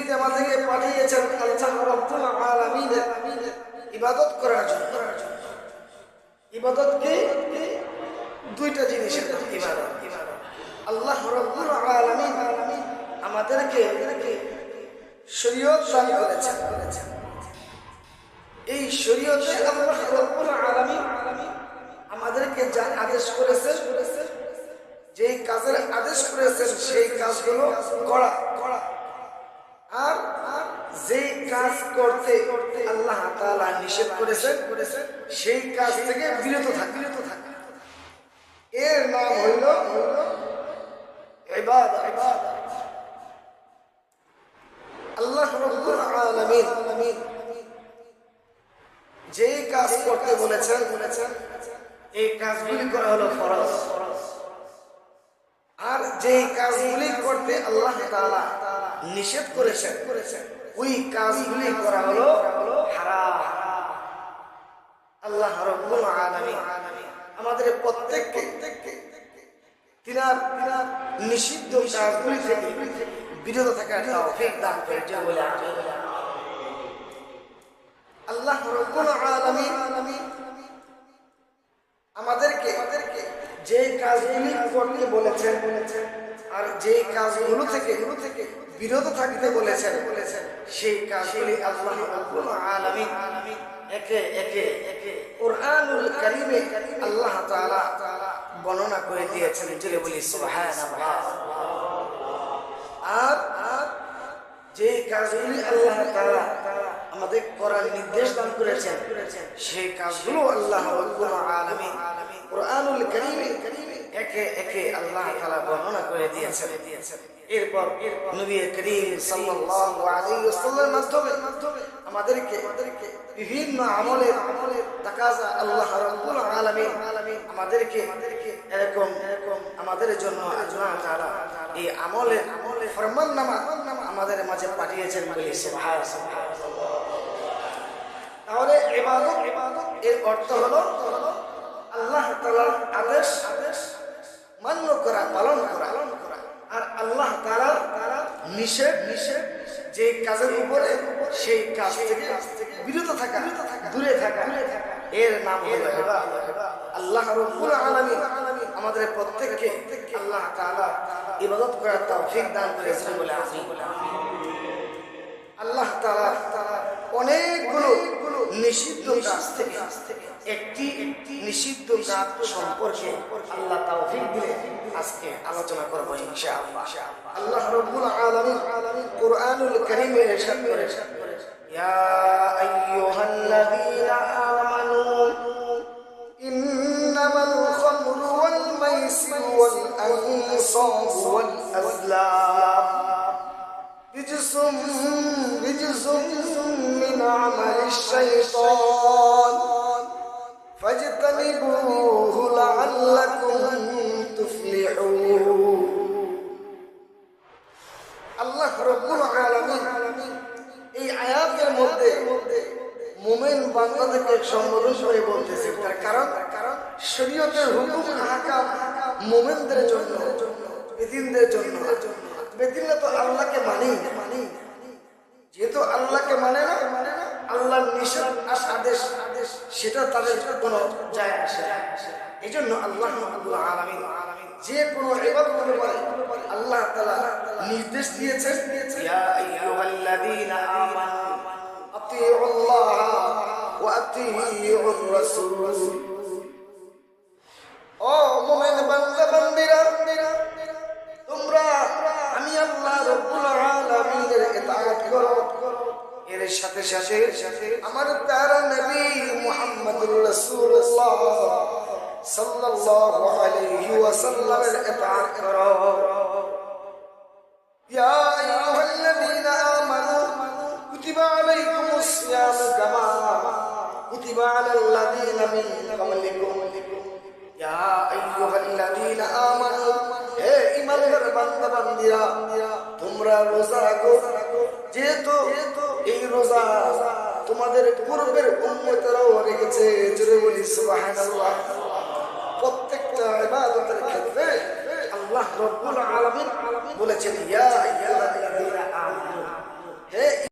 পৃথিবীতে আমাদেরকে পাঠিয়েছেন আল্লাহ রাব্বুল আলামিনের ইবাদত করার জন্য। ইবাদত কি? দুইটা জিনিসের ইবাদত। আল্লাহ রাব্বুল আলামিন আমাদেরকে শরীয়ত দান করেছেন। এই শরীয়তে আল্লাহ রাব্বুল আলামিন আমাদেরকে যা আদেশ করেছেন, যেই কাজের আদেশ করেছেন সেই কাজগুলো করা, আর যেই কাজ করতে আল্লাহ তাআলা নিষেধ করেছেন সেই কাজ থেকে বিরত থাকা। এর নাম হইল ইবাদত। আল্লাহ রাব্বুল আলামিন যেই কাজ করতে বলেছেন এই কাজগুলি করা হলো ফরজ, আর যেই কাজগুলি করতে আল্লাহ তাআলা নিষেধ করেছেন ওই কাজগুলি করা হলো হারাম। আল্লাহ রাব্বুল আলামিন আমাদের প্রত্যেককে তিনার নিষিদ্ধ কাজগুলি থেকে বিরত থাকার তৌফিক দান করেছেন বলে আল্লাহ রাব্বুল আলামিন আমাদেরকে যে কাজগুলি করতে বলেছেন আর যে কাজগুলো থেকে বিরত থাকতে বলেছেন সেই কাজগুলি আল্লাহ রাব্বুল আলামিন একে একে কুরআনুল কারীমে আল্লাহ তাআলা বর্ণনা করে দিয়েছেন। জেলে বলি সুবহানাল্লাহ। আর যে কাজগুলি আল্লাহ তাআলা আমাদের করার নির্দেশ দান করেছেন সেই কাজগুলো আল্লাহ রাব্বুল আলামিন কুরআনুল কারীমে একে একে আল্লাহ তাআলা বর্ণনা করে দিয়েছেন। এরপর নবী করিম সাল্লাল্লাহু আলাইহি ওয়াসাল্লামের মাধ্যমে আমাদেরকে বিভিন্ন আমলের তাকাজা আল্লাহ রাব্বুল আলামিন আমাদেরকে এরকম আমাদের জন্য আল্লাহ তাআলা এই আমলের ফরমাননামা আমাদের মাঝে পাঠিয়েছেন বলে সুবহানাল্লাহ। তাহলে ইবাদত এর অর্থ হলো আল্লাহ তাআলার আদেশ মান্য করা, পালন করা, আর আল্লাহ তাআলার নিষেধ যে কাজের উপরে সেই কাজ থেকে বিরত থাকা, দূরে থাকা, এর নাম হলো ইবাদত। আল্লাহ রাব্বুল আলামিন আমাদের প্রত্যেককে আল্লাহ তাআলা ইবাদত করার তৌফিক দান করেছেন বলে আল্লাহ তাআলা অনেকগুলো নিষিদ্ধ কাজ থেকে একটি নিষিদ্ধ কাজ সম্পর্কে আল্লাহ তৌফিক দিলে আজকে আলোচনা করব ইনশাআল্লাহ। আল্লাহ রাব্বুল আলামিন কুরআনুল কারীমে ইরশাদ করেছেন, ইয়া আইয়ুহাল্লাযীনা আমানু ইন্নামাল খামরু ওয়াল মাইসিরু ওয়াল আনসাবু ওয়াল আযলাম রিজসুম মিন আমালিশ শাইতান ফাজতানিবুহু লাআল্লাকুম তুফলিহুন। আল্লাহ রাব্বুল আলামিন এই আয়াতের মধ্যে মুমিন বান্দাদেরকে সম্বোধন করে বলতেছেন, তার কারণ শরীয়তের হুকুম আহকাম মুমিনদের জন্য, বেদিনদের জন্য। বেদিনরা তো আল্লাহকে মানেই না, যেহেতু আল্লাহকে মানে না, আল্লাহর নিষেধ আর আদেশ সেটা তাদের কোনো যায় আসে না। এই জন্য আল্লাহ রাব্বুল আলামিন যে কোনো ইবাদত করতে পারে আল্লাহ তাআলা নির্দেশ দিয়েছেন, ইয়া আইয়ুহাল্লাযীনা আমানু আতিউল্লাহ ওয়া আতিউর রাসূল। ও মুমিন বান্দা বান্দীরা, তোমরা আমি আল্লাহ রাব্বুল আলামিনের ইতাআত করো, এর সাথে সাথে আমার প্যারা নবী মুহাম্মদুর রাসূলুল্লাহ সাল্লাল্লাহু আলাইহি ওয়াসাল্লামের ইতাআত করো। ইয়া আইয়ুহাল্লাযীনা আমানু কুতিবা আলাইকুমুস সিয়ামু কামা কুতিবা আলাল্লাযীনা মিন ক্বাবলিকুম। ইয়া আইয়ুহাল্লাযীনা আমানু, হে ঈমানদার বান্দা বান্দীরা, তোমরা রোজা রাখো, যেহেতু এই রোজা তোমাদের পূর্বের উম্মতেরাও রেখেছে। জোরে বলি সুবহানাল্লাহ। প্রত্যেকটা ইবাদতের ক্ষেত্রে আল্লাহ রাব্বুল আলামিন বলেছেন, ইয়া আইয়ুহাল্লাযীনা